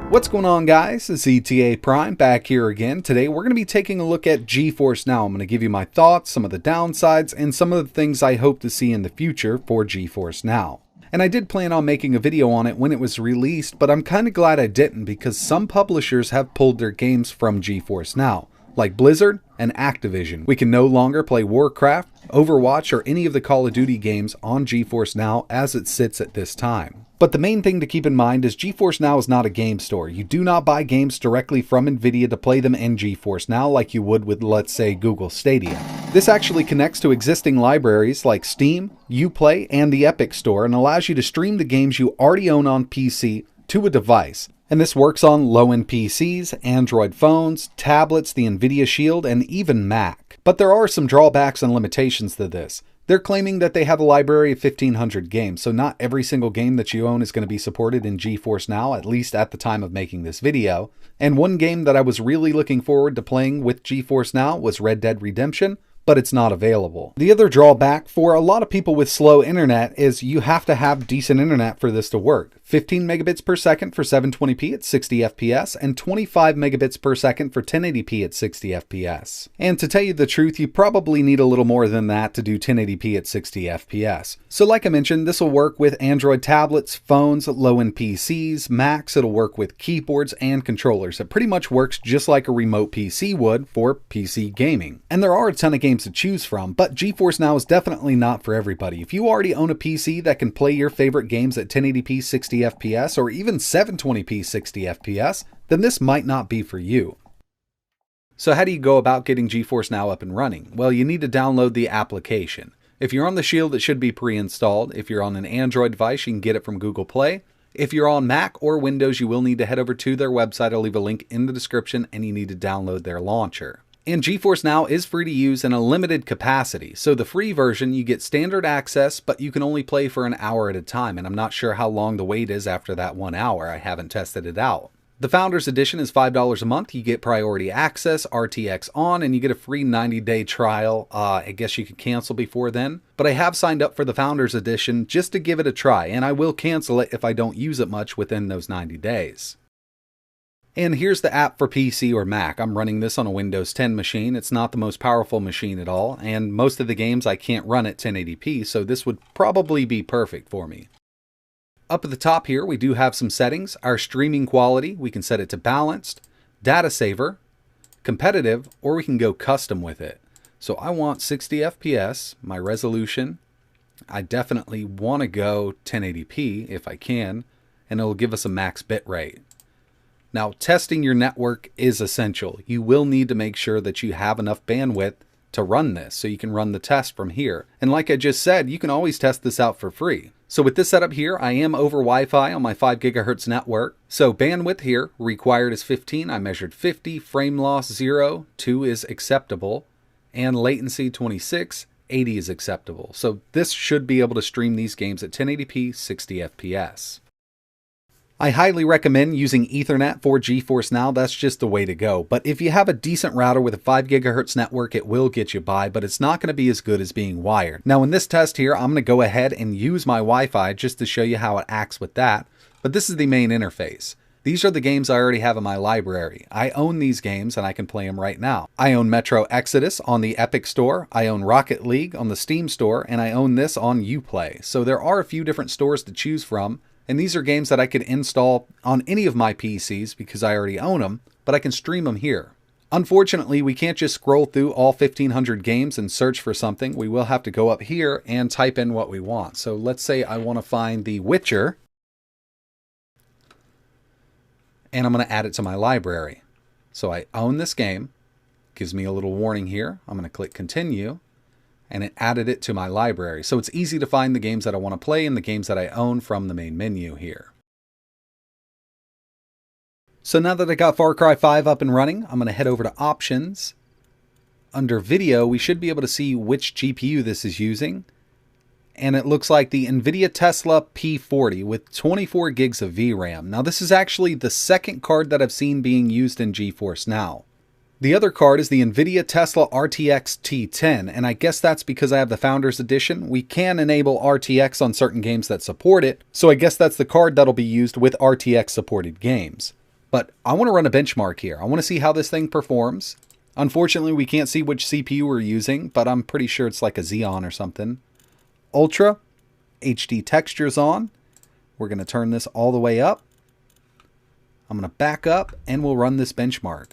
What's going on, guys? It's ETA Prime back here again. Today we're going to be taking a look at Geforce Now. I'm going to give you my thoughts, some of the downsides, and some of the things I hope to see in the future for Geforce Now. And I did plan on making a video on it when it was released, but I'm kind of glad I didn't because some publishers have pulled their games from Geforce Now, like Blizzard and Activision. We can no longer play Warcraft, Overwatch, or any of the Call of Duty games on Geforce Now as it sits at this time. But the main thing to keep in mind is Geforce Now is not a game store. You do not buy games directly from Nvidia to play them in Geforce Now like you would with, let's say, Google Stadia. This actually connects to existing libraries like Steam, Uplay, and the Epic Store and allows you to stream the games you already own on PC to a device. And this works on low-end PCs, Android phones, tablets, the Nvidia Shield, and even Mac. But there are some drawbacks and limitations to this. They're claiming that they have a library of 1,500 games, so not every single game that you own is going to be supported in Geforce Now, at least at the time of making this video. And one game that I was really looking forward to playing with Geforce Now was Red Dead Redemption, but it's not available. The other drawback for a lot of people with slow internet is you have to have decent internet for this to work. 15 megabits per second for 720p at 60 FPS and 25 megabits per second for 1080p at 60 FPS. And to tell you the truth, you probably need a little more than that to do 1080p at 60 FPS. So like I mentioned, this will work with Android tablets, phones, low-end PCs, Macs. It'll work with keyboards and controllers. It pretty much works just like a remote PC would for PC gaming. And there are a ton of games to choose from, but Geforce Now is definitely not for everybody. If you already own a PC that can play your favorite games at 1080p 60 FPS or even 720p 60 FPS, then this might not be for you. So how do you go about getting Geforce Now up and running? Well, you need to download the application. If you're on the Shield, it should be pre-installed. If you're on an Android device, you can get it from Google Play. If you're on Mac or Windows, you will need to head over to their website. I'll leave a link in the description, and you need to download their launcher. And Geforce Now is free to use in a limited capacity. So the free version, you get standard access, but you can only play for an hour at a time. And I'm not sure how long the wait is after that 1 hour. I haven't tested it out. The Founders Edition is $5 a month. You get priority access, RTX on, and you get a free 90-day trial. I guess you could cancel before then. But I have signed up for the Founders Edition just to give it a try, and I will cancel it if I don't use it much within those 90 days. And here's the app for PC or Mac. I'm running this on a Windows 10 machine. It's not the most powerful machine at all, and most of the games I can't run at 1080p, so this would probably be perfect for me. Up at the top here, we do have some settings. Our streaming quality, we can set it to balanced, data saver, competitive, or we can go custom with it. So I want 60 FPS, my resolution. I definitely want to go 1080p if I can, and it'll give us a max bit rate. Now, testing your network is essential. You will need to make sure that you have enough bandwidth to run this so you can run the test from here. And like I just said, you can always test this out for free. So with this setup here, I am over Wi-Fi on my 5 gigahertz network. So bandwidth here required is 15. I measured 50, frame loss 0, 2 is acceptable, and latency 26, 80 is acceptable. So this should be able to stream these games at 1080p 60 FPS. I highly recommend using Ethernet for Geforce Now. That's just the way to go. But if you have a decent router with a 5 gigahertz network, it will get you by, but it's not going to be as good as being wired. Now in this test here, I'm going to go ahead and use my Wi-Fi just to show you how it acts with that. But this is the main interface. These are the games I already have in my library. I own these games and I can play them right now. I own Metro Exodus on the Epic Store, I own Rocket League on the Steam Store, and I own this on Uplay. So there are a few different stores to choose from. And these are games that I could install on any of my PCs because I already own them, but I can stream them here. Unfortunately, we can't just scroll through all 1,500 games and search for something. We will have to go up here and type in what we want. So let's say I want to find The Witcher, and I'm going to add it to my library. So I own this game. Gives me a little warning here. I'm going to click Continue. And it added it to my library. So it's easy to find the games that I want to play and the games that I own from the main menu here. So now that I got FarCry 5 up and running, I'm going to head over to Options. Under Video, we should be able to see which GPU this is using. And it looks like the Nvidia Tesla P40 with 24 gigs of VRAM. Now this is actually the second card that I've seen being used in Geforce Now. The other card is the Nvidia Tesla RTX T10, and I guess that's because I have the Founders Edition. We can enable RTX on certain games that support it, so I guess that's the card that'll be used with RTX supported games. But I want to run a benchmark here. I want to see how this thing performs. Unfortunately, we can't see which CPU we're using, but I'm pretty sure it's like a Xeon or something. Ultra, HD textures on. We're going to turn this all the way up. I'm going to back up and we'll run this benchmark.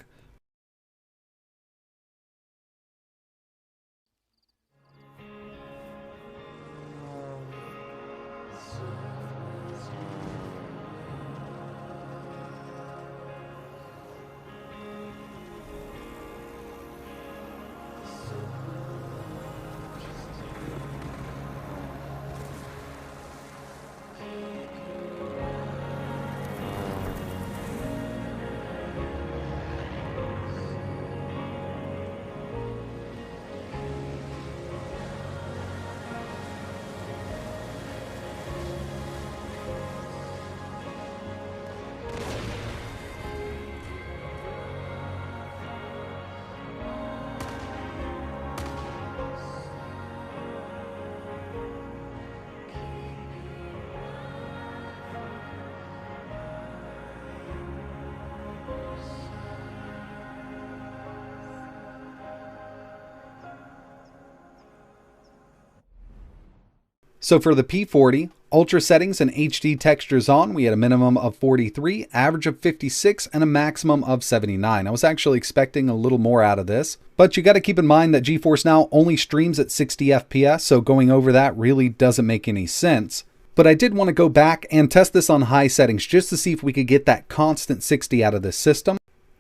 So for the P40, Ultra settings and HD textures on, we had a minimum of 43, average of 56, and a maximum of 79. I was actually expecting a little more out of this, but you got to keep in mind that GeForce Now only streams at 60 FPS, so going over that really doesn't make any sense. But I did want to go back and test this on high settings just to see if we could get that constant 60 out of this system.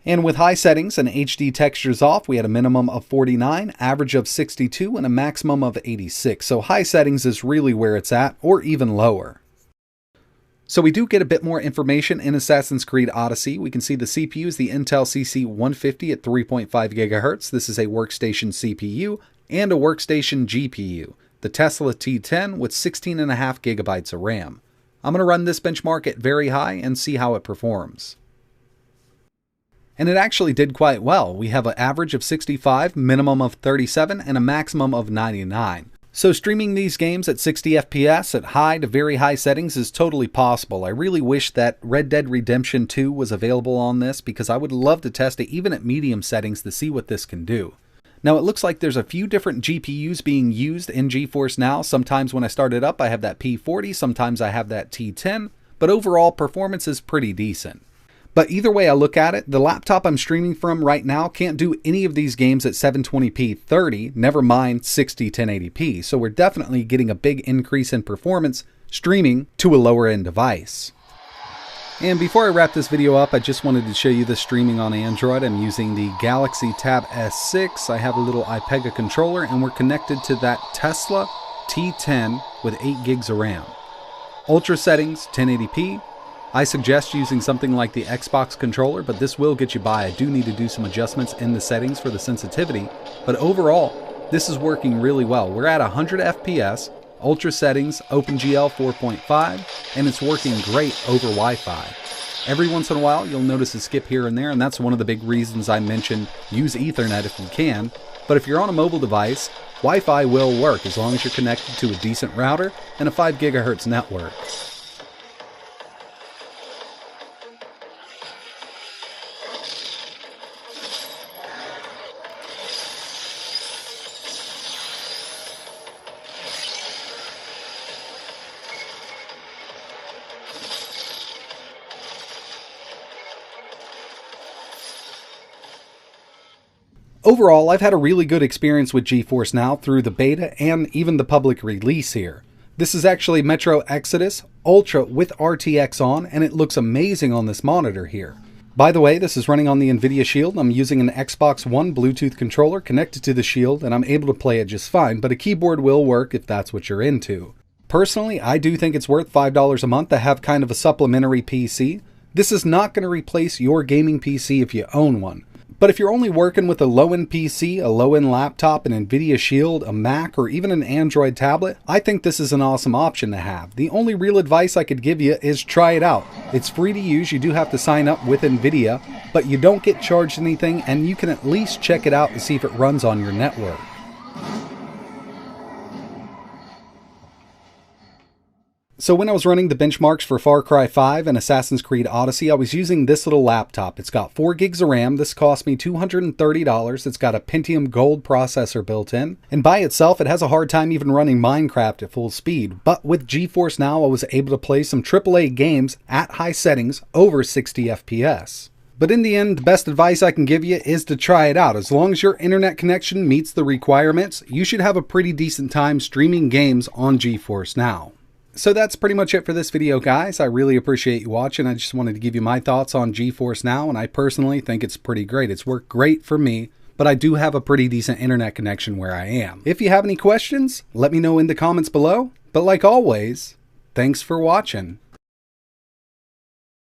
And with high settings and HD textures off, we had a minimum of 49, average of 62, and a maximum of 86. So high settings is really where it's at, or even lower. So we do get a bit more information in Assassin's Creed Odyssey. We can see the CPU is the Intel CC150 at 3.5 GHz. This is a workstation CPU and a workstation GPU. The Tesla T10 with 16.5 GB of RAM. I'm going to run this benchmark at very high and see how it performs. And it actually did quite well. We have an average of 65, minimum of 37, and a maximum of 99. So streaming these games at 60 FPS at high to very high settings is totally possible. I really wish that Red Dead Redemption 2 was available on this because I would love to test it even at medium settings to see what this can do. Now it looks like there's a few different GPUs being used in GeForce Now. Sometimes when I start it up I have that P40, sometimes I have that T10, but overall performance is pretty decent. But either way I look at it, the laptop I'm streaming from right now can't do any of these games at 720p 30, never mind 60 1080p, so we're definitely getting a big increase in performance streaming to a lower end device. And before I wrap this video up, I just wanted to show you the streaming on Android. I'm using the Galaxy Tab S6, I have a little iPega controller, and we're connected to that Tesla T10 with 8 gigs of RAM. Ultra settings, 1080p. I suggest using something like the Xbox controller, but this will get you by. I do need to do some adjustments in the settings for the sensitivity, but overall, this is working really well. We're at 100 FPS, Ultra settings, OpenGL 4.5, and it's working great over Wi-Fi. Every once in a while, you'll notice a skip here and there, and that's one of the big reasons I mentioned use Ethernet if you can, but if you're on a mobile device, Wi-Fi will work as long as you're connected to a decent router and a 5 GHz network. Overall, I've had a really good experience with GeForce Now through the beta and even the public release here. This is actually Metro Exodus Ultra with RTX on, and it looks amazing on this monitor here. By the way, this is running on the Nvidia Shield. I'm using an Xbox One Bluetooth controller connected to the Shield, and I'm able to play it just fine, but a keyboard will work if that's what you're into. Personally, I do think it's worth $5 a month to have kind of a supplementary PC. This is not going to replace your gaming PC if you own one. But if you're only working with a low-end PC, a low-end laptop, an Nvidia Shield, a Mac, or even an Android tablet, I think this is an awesome option to have. The only real advice I could give you is try it out. It's free to use, you do have to sign up with Nvidia, but you don't get charged anything, and you can at least check it out to see if it runs on your network. So when I was running the benchmarks for Far Cry 5 and Assassin's Creed Odyssey, I was using this little laptop. It's got 4 gigs of RAM. This cost me $230. It's got a Pentium Gold processor built in. And by itself, it has a hard time even running Minecraft at full speed. But with GeForce Now, I was able to play some AAA games at high settings over 60 FPS. But in the end, the best advice I can give you is to try it out. As long as your internet connection meets the requirements, you should have a pretty decent time streaming games on GeForce Now. So that's pretty much it for this video, guys. I really appreciate you watching. I just wanted to give you my thoughts on GeForce Now, and I personally think it's pretty great. It's worked great for me, but I do have a pretty decent internet connection where I am. If you have any questions, let me know in the comments below. But like always, thanks for watching.